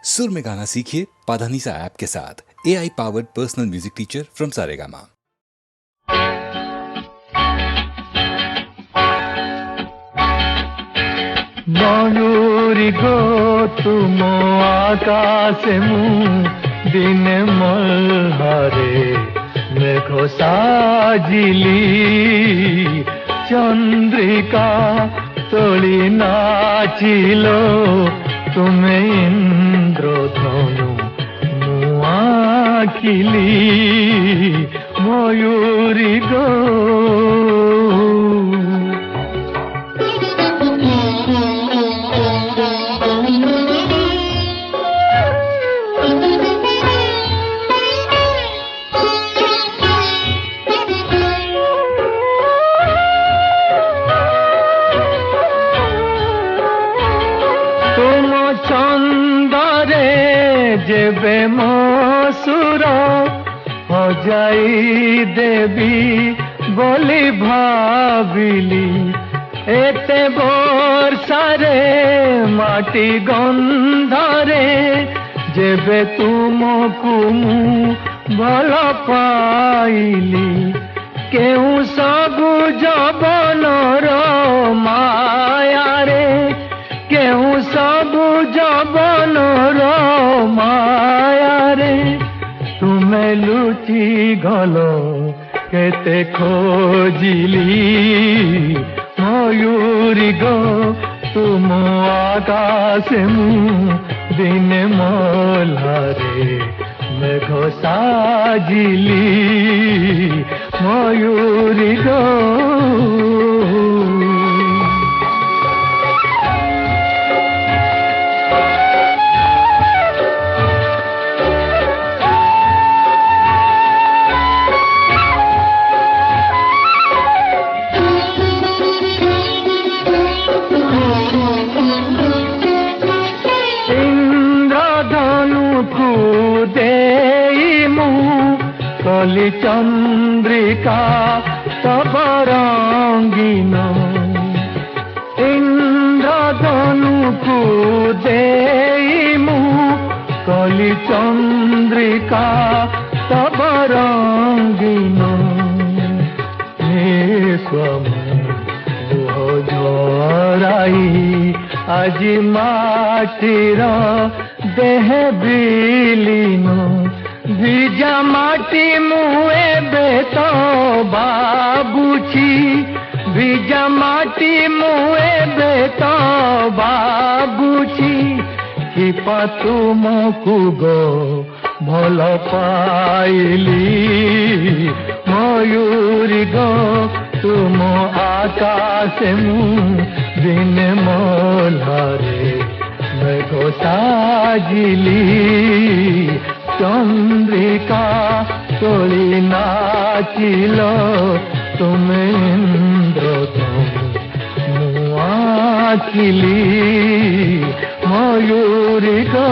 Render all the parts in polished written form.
सुर में गाना सीखिए पाधानीसा ऐप के साथ। AI powered personal music teacher from Saregama. मयूरी गो तुम आकाशे मु दिने मल्हारे मेघ साजिली चंद्रिका तोली नाचिलो तुमे इंद्रधनु मुआखिली मयूरी गो। जेबे मसुर हजाई देवी बोली भाविली एते वर्षारे माटी गंधारे जेबे तुमको मु भल पाइली केउ सबु जबनर मायारे केउ सबु जबनर मायारे तुमे लुचि गलो केते खोजिली मयूरी गो तुम आकाशे मु दिने मल्हारे मेघ साजिली मयूरी गो। कली चंद्रिका तब रंगीन इंद्रधनु को देमु कली चंद्रिका तब रंगीन झराई आज माटीर देह बिलीन भिजा माटी मुए बेतो बाबुची भिजा माटी मुए बेतो बाबुची कि तुमको गो भल पाइली मयूरी गो तुम आकाशे मु दिने मल्हारे मेघ साजिली चंद्रिका तोली नाचिलो तुमे इंद्रधनु मुआखिली मयूरी गो।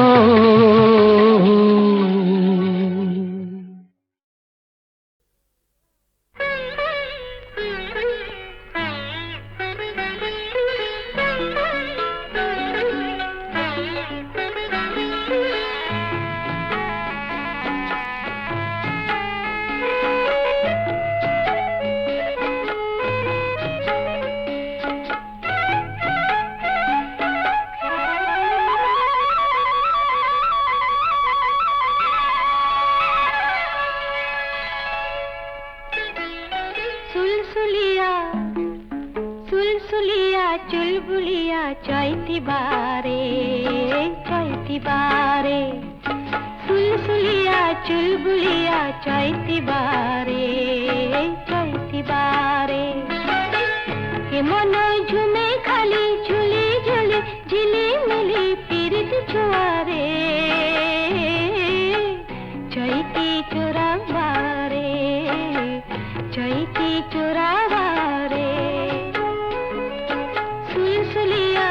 चुलबुलिया चैती बारे सुलसुलिया चुलबुलिया चैती बारे के मन झुमे खाली झुली झुली झिली मिली पीरित छुआरे चैती चोरा बारे चैती चोरा बारे सुलसुलिया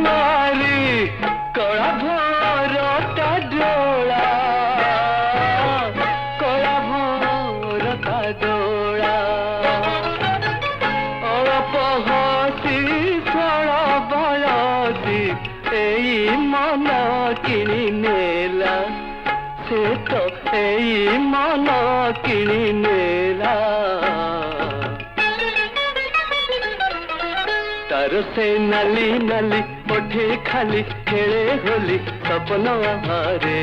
मारी कड़ा भोरता डोला कड़ा भोरता डोला पहसी छड़ा बलसी एई मन किनी नेला से तो एई मन किनी नेला तार से नाली नाली ओठे खाली खेले होली सपन हारे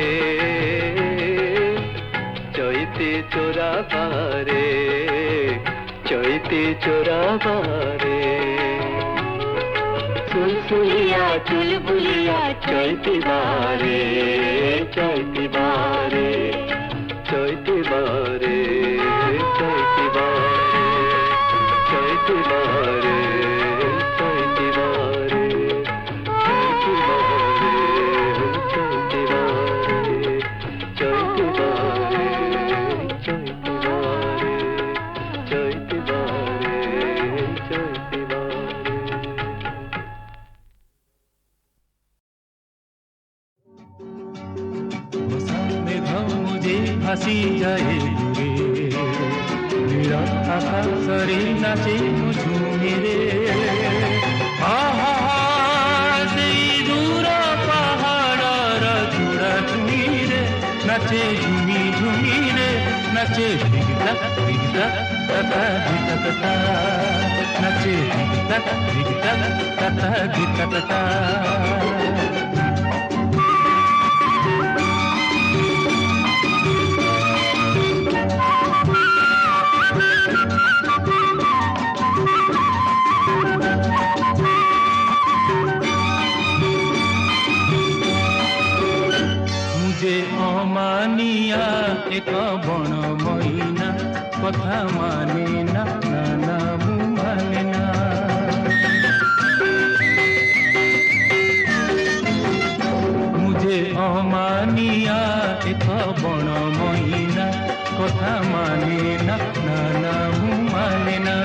चैती चोरा बारे चैती चोरा बारे सुलसुलिया चुलबुलिया चैती बारे चैती बारे चैती बारे चैती बारे चैती बारे चैती बारे चैती बारे चैती बारे चैती बारे चैती बारे चैती बारे चैती बारे मुझे हंसी जाए मेरा आकाशरे नाचे झुमेरे दूर पहाड़ चूड़ा झुमीरे नाचे झुमी झुमीरे नाचे दिगदा दिगदा तथा दिगदा तथा नाचे दिगदा दिगदा तथा दिगदा तथा अमानिया एक बण मैना कथा माने ना ना माने ना मुझे अमानिया एक बण मैना कथा माने ना ना माने ना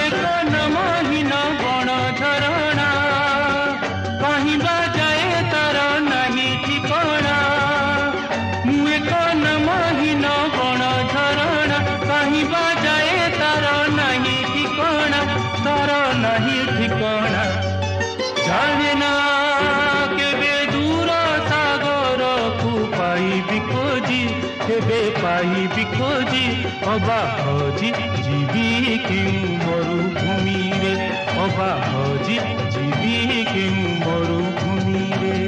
एक नमहीन बण झरणा कहीं जाए तार नहीं ठिकाना नमहीन बण झरणा कहीं जाए तार नहीं ठिकाना तार नहीं ठिकाना जाने ना केबे दूर सागर को पाइबी खोजी केबे पाइबी खोजी अबा खोजी जीवी क्यों मरुभूमि रे अबा खोजी जीवी क्यों मरुभूमि रे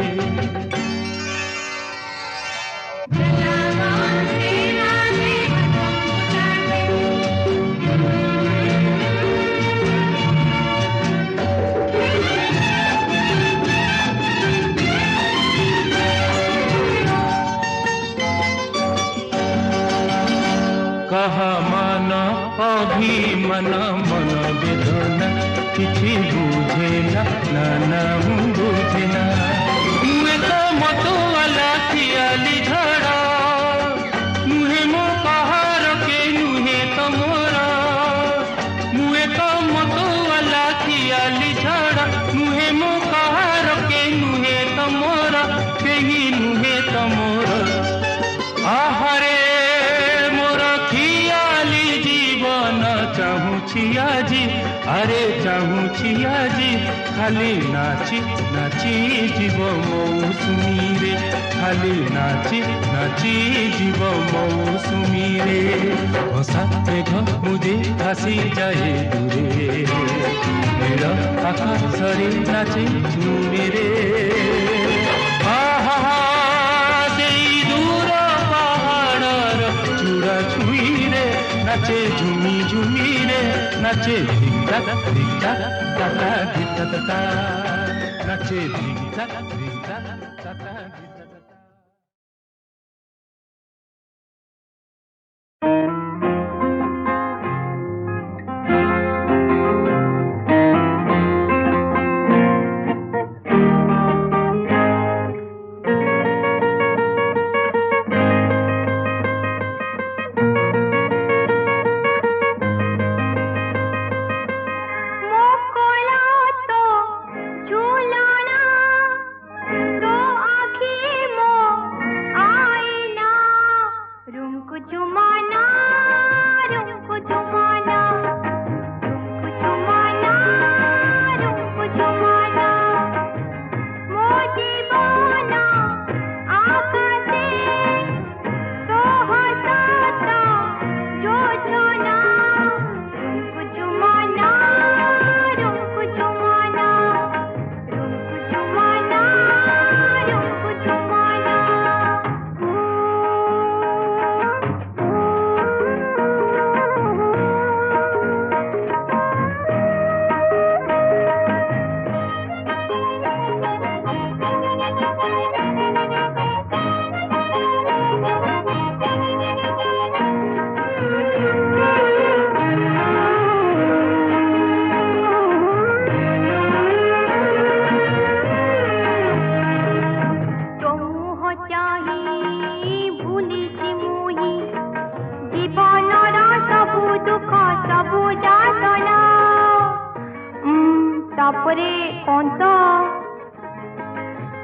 कहा मन अभिमान मन वेदना किछि बुझे ना ना बुझे ना मुहे तो मतवाला खियाली झड़ा मुहे मो पहाड़ के नुहे तो मोरा मुहे तो मतवाला खियाली झड़ा मुहे मो पहाड़ के नुहे तो मोरा कहीं नुहे तो मोरा आहरे चाहूँ आजी अरे चाहूँ आजी खाली नाची नाची जीव मौसुमी रे खाली नाची नाची जीव मौसुमी रे हसा मेघ मुझे भासी जाए दूरे मेरा आकाशरे नाचे झूमे रे दूर पहाड़ चूड़ा छुई रे नाचे झुमी झुमी रे नाचे दिगदा दिगदा तता दिगदा तता नाचे दिगदा दिगदा तता दिगदा तता मोकोला तो झूलण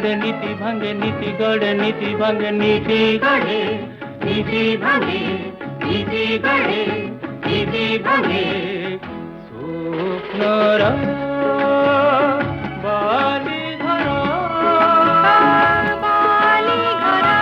গড়ে নীতি ভাঙে নীতি গড়ে নীতি ভাঙে নীতি গড়ে নীতি ভাঙে নীতি গড়ে নীতি ভাঙে স্বপ্নরা বালি ধরা বালি ঘরা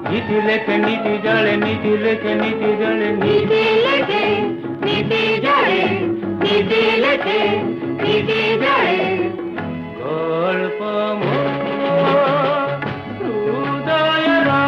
नीति लेखे नीति जले नीति लेखे नीति जले নীতি লেখে নীতি জড়ে নীতি লেখে নীতি জড়ে গল্প হৃদয়রা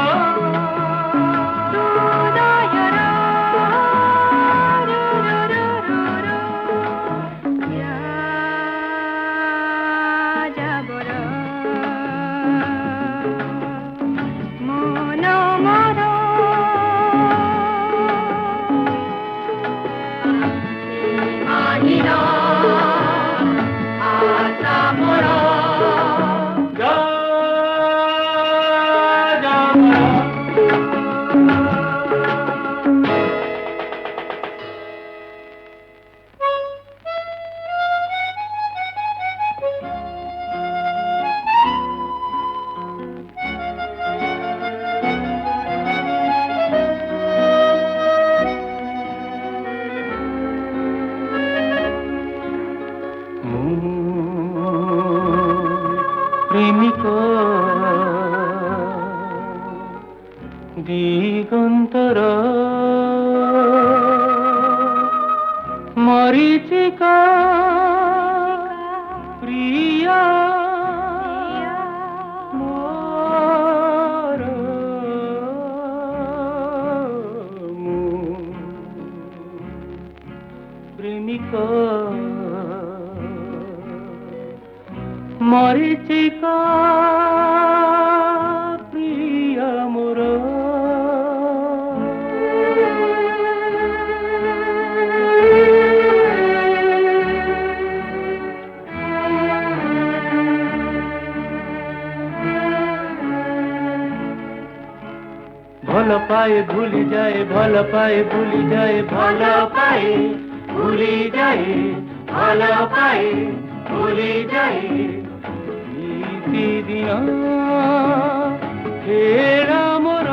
প্রেমিক দিগন্তর মরিচিকা প্রিয়া মোর প্রেমিক মরিচিকা প্রিয়া মোর ভাল পায়ে ভুলি যায় ভাল পায়ে ভুলি যায় ভাল পায়ে ভুলি যায় ভাল পায়ে ভুলি যায় দিন হেরা মোর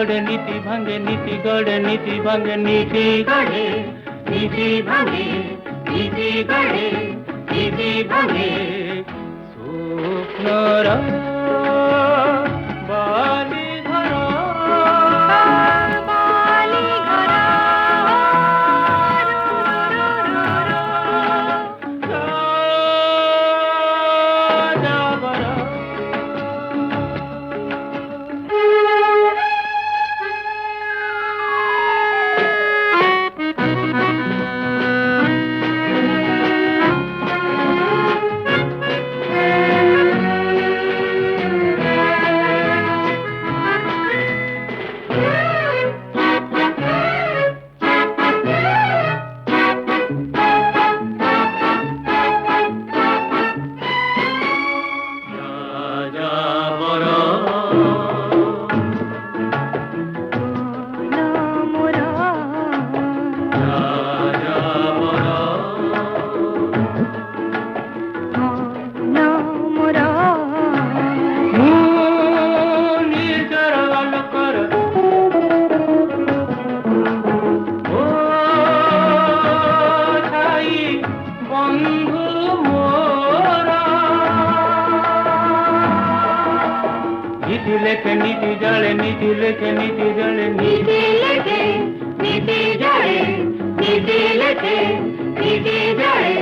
গড়ে নীতি ভাঙে নীতি গড়ে নীতি ভাঙে নীতি গড়ে নীতি ভাঙে নীতি গড়ে নীতি ভাঙে স্বপ্নরা বালি ধরা বালি ঘরা যাবরা नीति जले नीति लेके नीति जले नीति लेके नीति जड़े नीति लेके नीति जड़े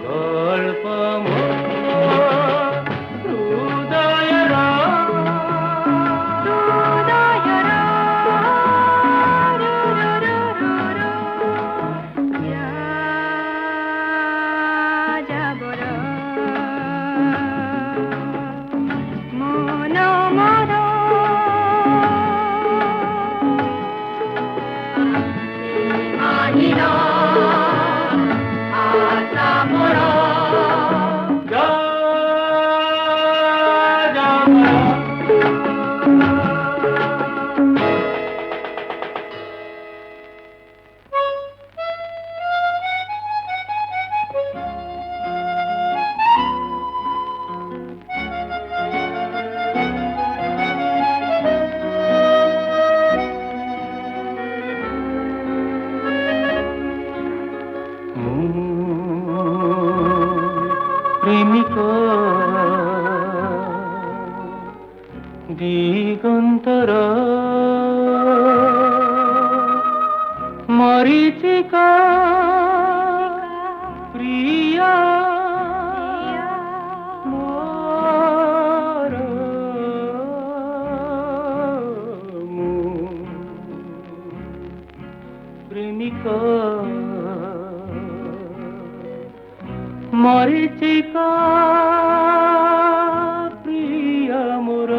गल्प हृदयरा প্রেমিকা দিগন্তর মরিচিকা প্রিয়া মোর প্রেমিকা মরিচিকা প্রিয়া মোর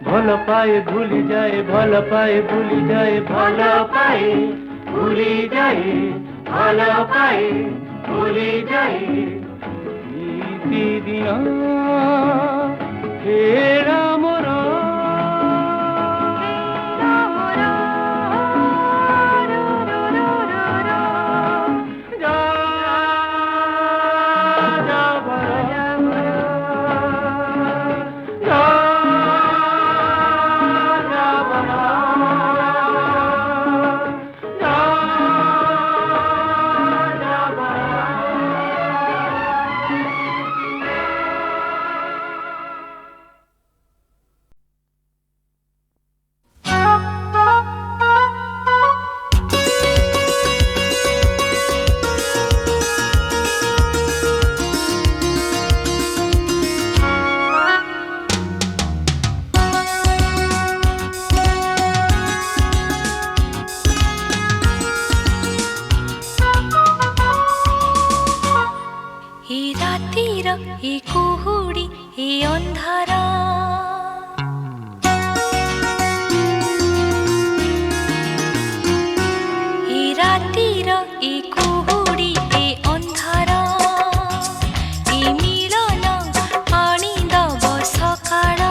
ভাল পায়ে ভুলি যায় ভাল পায়ে ভুলি যায় ভাল পায়ে ভুলি যায় ভাল পায়ে ভুলি যায় দিদিয়া হেরা মোর ଏ କୁହୁଡ଼ି ଏ ଅନ୍ଧାର ଏ ରାତିର ଏ କୁହୁଡ଼ି ଏ ଅନ୍ଧାର ଏ ମିଳନ ଆଣିଦବ ସକାଳ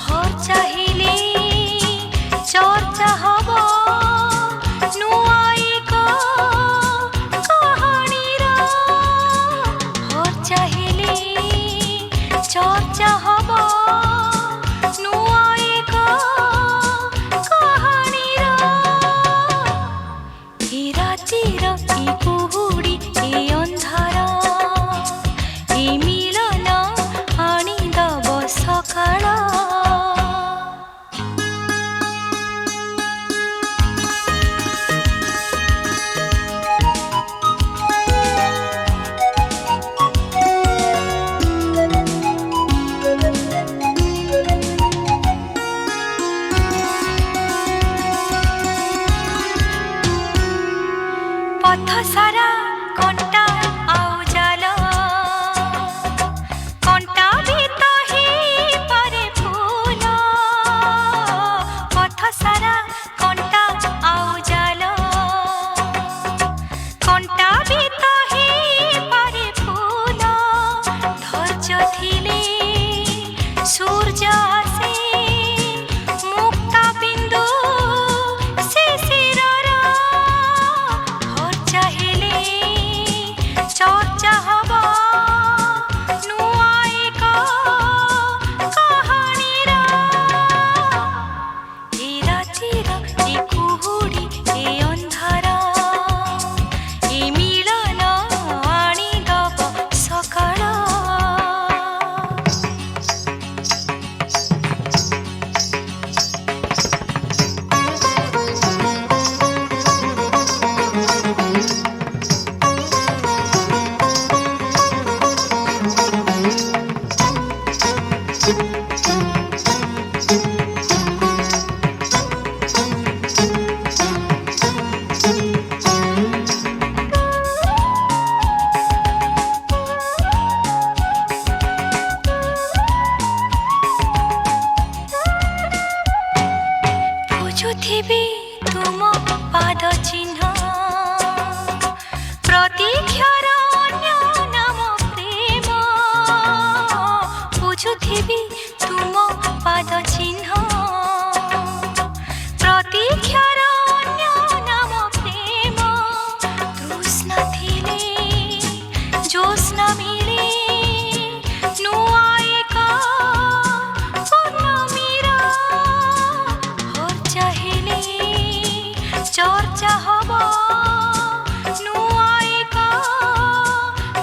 ହ ଚାହିଁଲେ चिन्ह प्रतीक्षार अन्य नाम प्रेम बुझुथिबि तुम पाद चिन्ह प्रतीक्षार अन्य नाम प्रेम तृष्णा थिले ज्योत्स्ना मिले नुआ एका पूर्णमीरा हर चाहिले चर्चा हब नुआ एका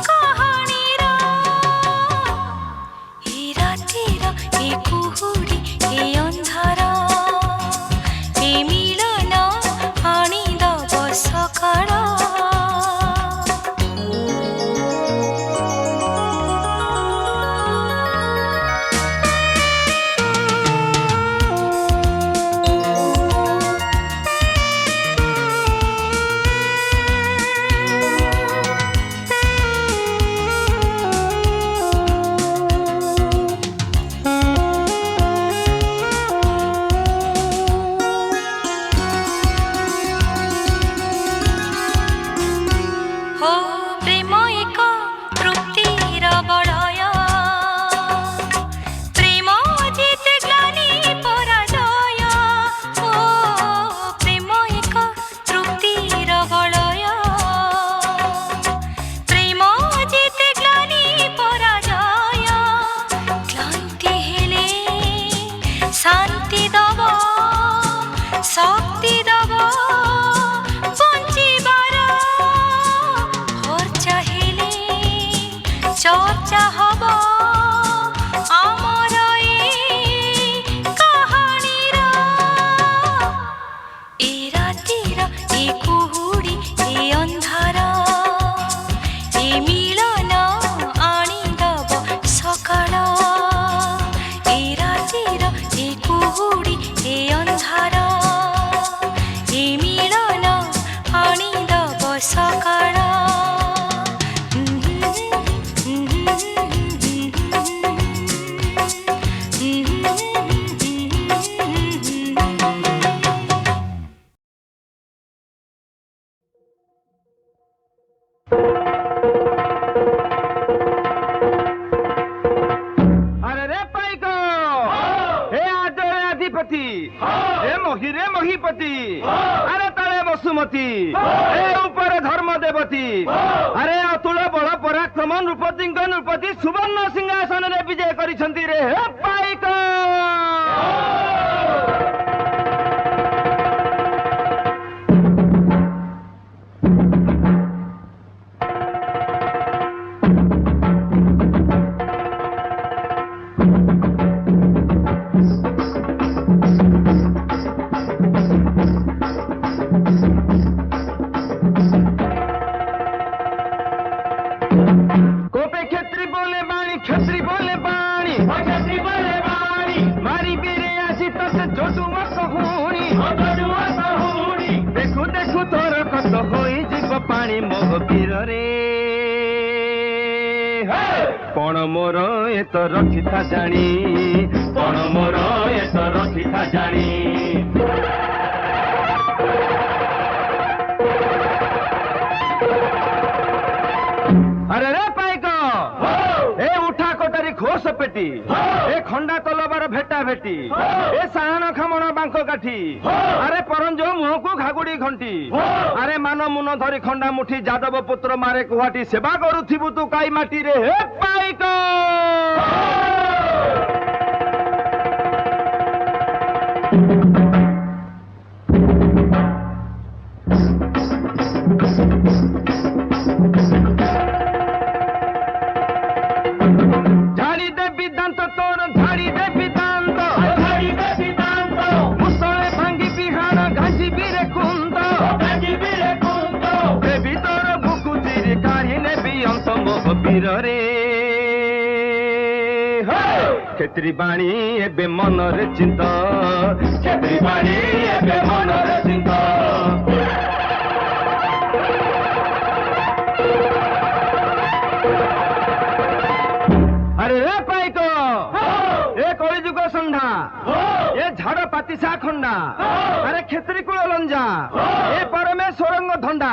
कहानीर ए रातिर ए कुहुडी ए अंधार ए मिलन आनिदब सकाळ हो प्रेम एक तृप्तिर बलय प्रेम जिते ग्लानि पराजय ओ प्रेम एक तृप्तिर बलय प्रेम जिते ग्लानि पराजय क्लांति हेले शांति दब शक्ति दब बंचिबार हर चाहिले चर्चा हब आमर ए कहानीर ए रातिर ए कुहुडी ए अंधार ए मिलन आनिदब सकाळ ए रातिर ए कुहुडी ए अंधार ए मिलन आनिदब सकाळ अरे रे पाइको हे आदर अधिपति हे मोही रे मोहीपति अरे तले बसुमती हे ऊपर धर्म देवती अरे अतुल बड़ पराक्रम नृपति नृपति सुवर्ण सिंहासन रे विजय करिसंती रे हे पाइको कोपे क्षेत्री बोले बाणी मारी बेरे आसी तते जोडू मसहुणी देखु देखु तोर कत होई जीव पानी मोह पीर रे पण मोर ए तो रखिथा जानी पण मोर ए तो रखिथा जानी अरे रे पाइको ए उठा कोटारी खोस पेटी ए खंडा तलबार भेटा भेटी ए साहन खमण बांक काठी अरे परंजो मुह को घागुड़ी घंटी अरे मान मुन धरी खंडा मुठी जादव पुत्र मारे कुहाटी सेवा करुथिबु तू काई माटी रे हे पाइको रे क्षेत्री बाणी एबे मनरे चिंता क्षेत्री बाणी एबे मनरे चिंता अरे रे पाइको ए कलिजुग संधा ए झाड़ पातिसा खंडा अरे क्षेत्री कुल लंजा ए परमेश्वर সোরঙ্গ ধন্ডা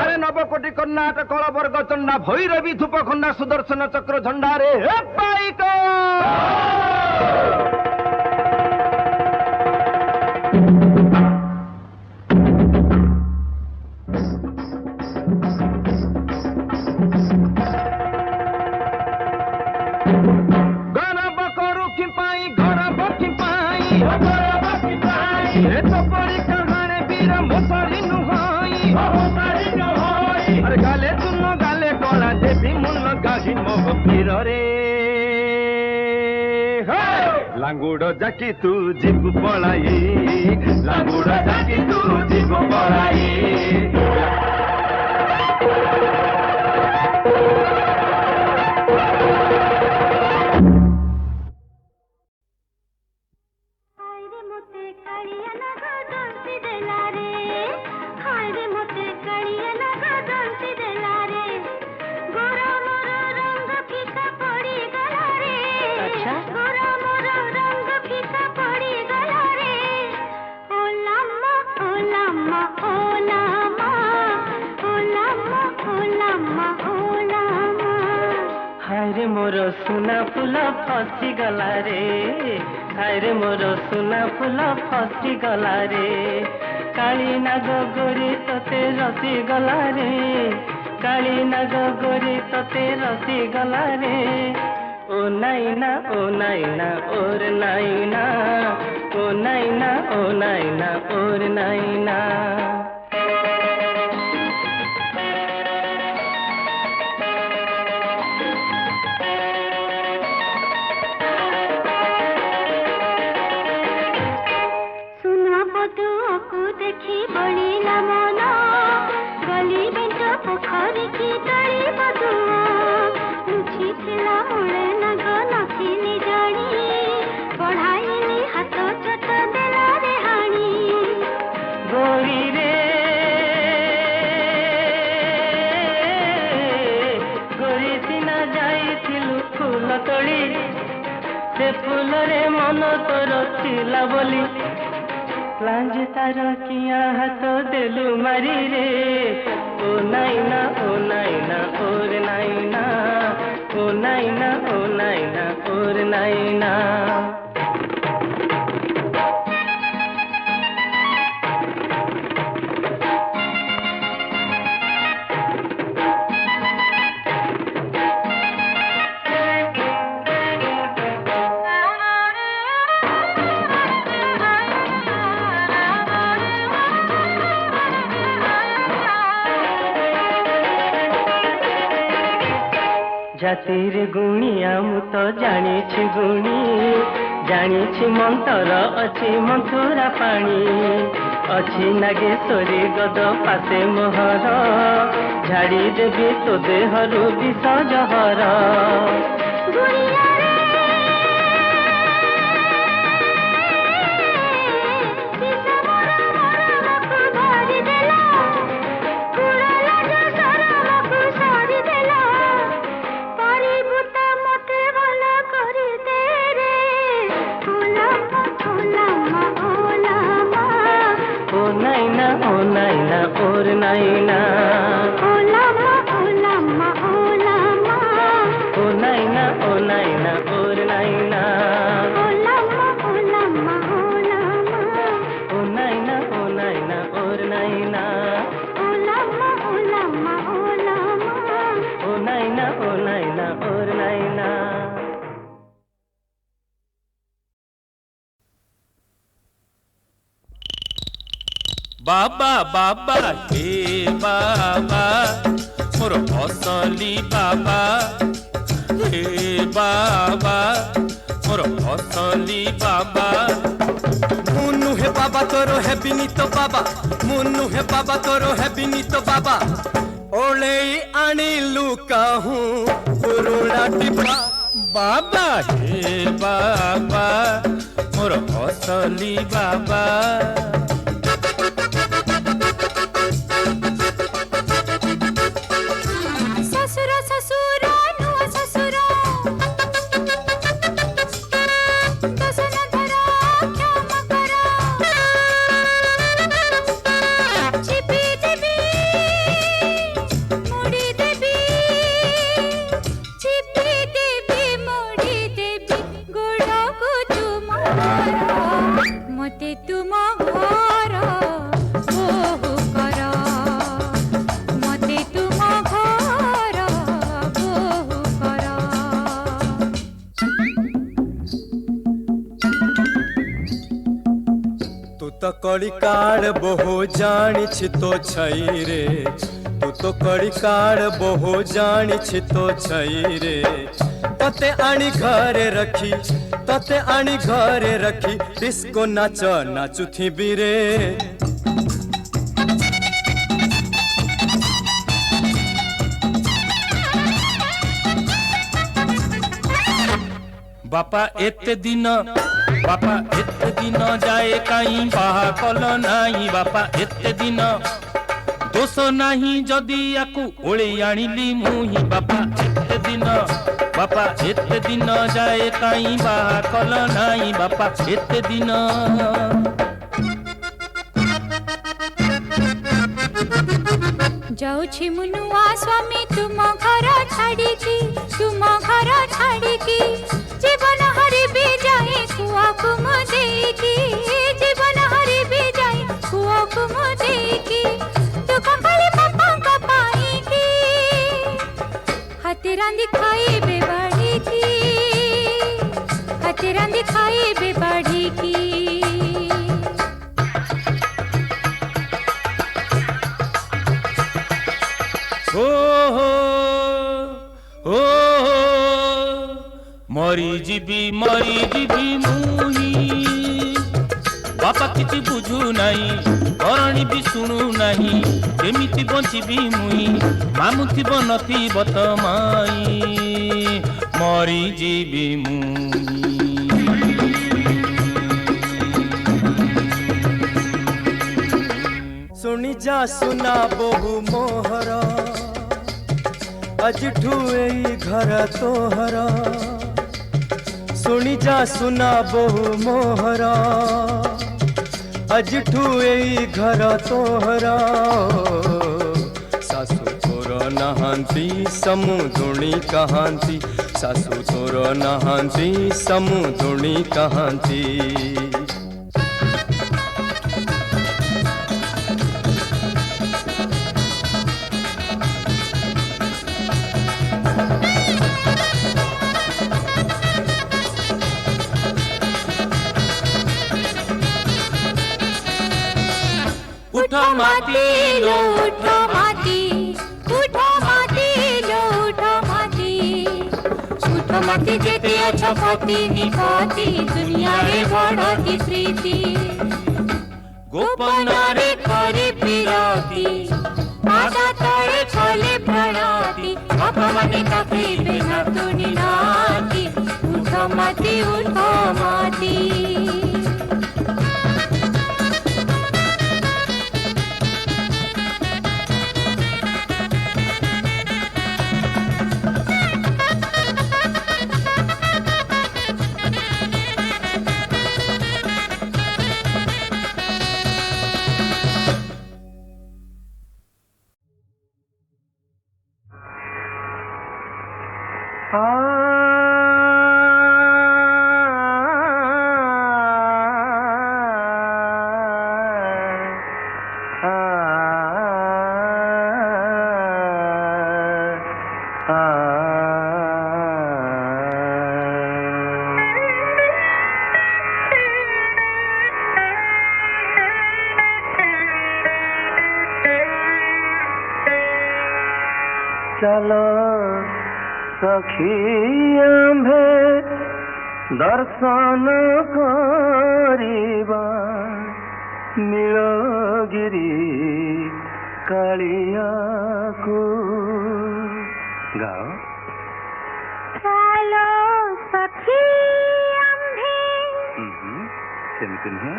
আরে নবকোটি কর্ণাটক কলবর্গ চন্ডা ভৈরবী ধূপ খন্ডা সুদর্শন চক্র ঝন্ডা রে হে পাইক গরব করু কি পাই গরব কি পাই এত পরি কাহানে বীর মোসারি নুহাই আরে গালে তুন্ন গালে কলা দেবী মুন্ন গাহি মগ বীর রে লাঙ্গুড় জাকি তু জিবু পলাই লাঙ্গুড় জাকি তু জিবু পলাই হায়রে মতে কাড়িয়া লাগা দন্তি দেলা রে হায়রে মতে কাড়িয়া লাগা দন্তি দেলা রে গোরা মোর রঙ ফিকা পড়ি গলা রে আচ্ছা গোরা মোর রঙ ফিকা পড়ি গলা রে ও লাম্মা ও লাম্মা ও লাম্মা ও লাম্মা ও লাম্মা ও লাম্মা হায়রে মোর সোনা ফুল ফসি গলা রে হায়রে মোর সোনা ফুল ফসি গলা রে কালী নাগ গোরি তোতে রসি গলা রে কালী নাগ গোরি তোতে রসি গলা রে ও নাইনা ওর নাইনা ও নাইনা ওর নাইনা सुना बधुओं देखी बड़ीला मन गली बेंट पोखरी की तड़ी बधुआ लुची थिला मुळे नग नथिली जानी बढ़ाईली हाथ चट देला रे हाणी गोरी रे गोरी सिना जाइथिलु फूल तोड़ी से फूल रे मन तोर थिला बोली लांज तार किया हाथ देलु मारी रे ओ नाइना ओर नाइना ओ नाइना ओर नाइना জাতির গুণিয়া মু তো জানিছি গুণী জানিছি মন্তর অছি মন্থুরা পানি অছি নাগেশ্বরী গদ পাশে মোহর ঝাড়ি দেবি তো দেহরু বিষ জহর गुड़िया रे दिशा मोर मरमकु भरी देला कुड़ला जो सरमकु सारी देला परिबुता मते भला करी दे रे ओलामा ओलामा ओलामा ও নাইনা ওর নাইনা ओलामा ओलामा ओलामा ও নাইনা ওর নাইনা ओलामा ओलामा ओलामा ও নাইনা ওর নাইনা ओलामा ओलामा ओलामा ও নাইনা ওর নাইনা বাবা বাবা হে বাবা মোর ফসলি বাবা হে বাবা মোর ফসলি বাবা মুন্নু হে বাবা তোর হে বিনীত বাবা মুন্নু হে বাবা তোর হে বিনীত বাবা ওলেই আনিলু কাহু পুরুଣା টিপা বাবা হে বাবা মোর ফসলি বাবা ससुर ससुर नुआ ससुर दसन धर क्षमा कर चिपी चिपी तो कड़िकाड़ बहु जानी तो छई रे तू तो कड़िकाड़ बहु जानी तो छई रे तते आनी घरे रखी डिस्को नाच नाचुथी बीरे बापा एते दिन जाए काई बाहा कल नाही बापा एते दिन दोष नाही जदि याकू ओळे आनिली मुही बापा एते दिन जाए काई बाहा कल नाही बापा एते दिन जाऊछि मुनुआ स्वामी तुम घर छाड़िकी जीवन हरि भी जाए कुआ कुम देकी जीवन हरि भी जाए कुआ कुम देकी दुख खाली पापा का पाएगी हाथे रांधी खाई बेबाड़ी की हाथे रांधी खाई बेबाड़ी की मरी जीवी मुही बापा किछि बुझू नाही करणी भी शुणु नाही केमिति बंचिबी मुही मामुथिब नथिब त माई मरी जीवी मुही सुनी जा सुना बहु मोहर अजठू एई घर तोहरा सुनी जा सुना बहु मोहरा अजठू एई घर तोहरा सासू तोर नहांती समुदुणी कहांती सासू तोर नहांती समुदुणी कहांती उठो माती लो उठो माती जेते अच्छा पति निपति दुनिया रे बड़ती प्रीति गोपन रे करे पिराती माता तळे छले प्रणति बापा माने ताके बिना तुनी नाती उठो माती चलो सखी आम्भे दर्शन करिबा नीलगिरी कालिया को गाओ चलो सखी आम्भे सेमती नुहे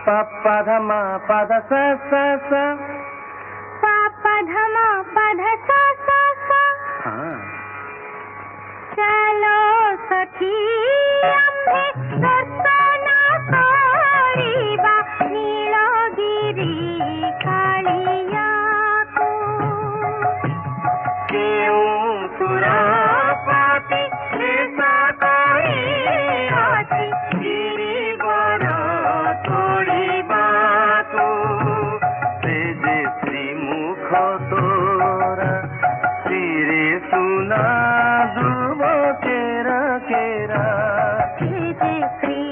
पापा धमा पाद सा सा सा पापा धमा पध सा सा सा चलो सखी आम्भे दर्शन करिबा नीलगिरी कालिया को केउं सुरापाती ऐसा करी आती गिरिवर तोड़िबा को तेजे श्रीमुख तोरा श्री सुना दुब केरा केरा तेजे श्री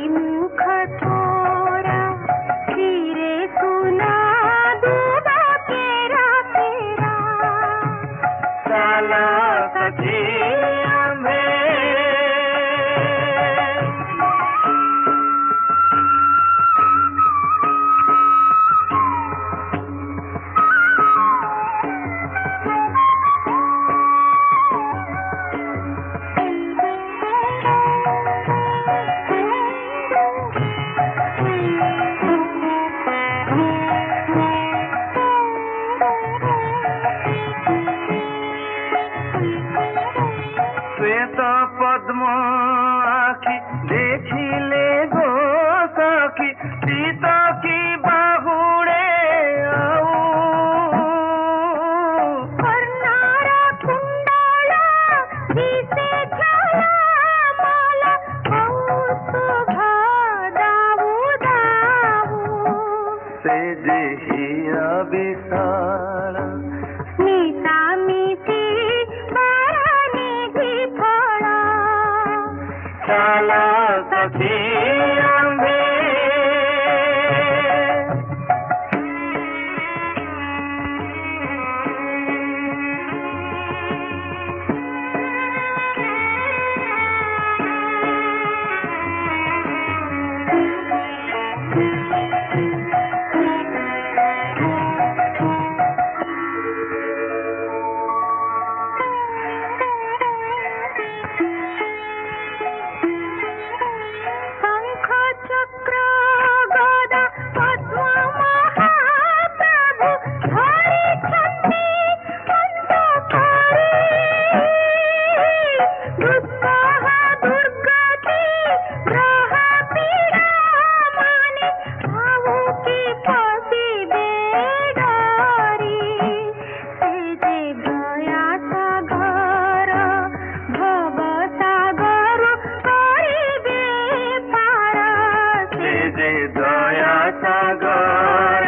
देखिले गो सखी सीत की बाहुड़े आऊ कर्णारा कुंडला दिसे छाया माला कौस्तुभ दाऊ दाऊ से देहिया विशाल स्मिता मिति बारानिधि फला चला सखी आंबे शंख चक्र गदा पद्म महाप्रभु धरि छन्ति अंतकारी दुस्सह दुर्गति ग्रह पीड़ा माने भावो की पसिबे डरी से जे दया सागर भव सागर करिबे पार से जे दया सागर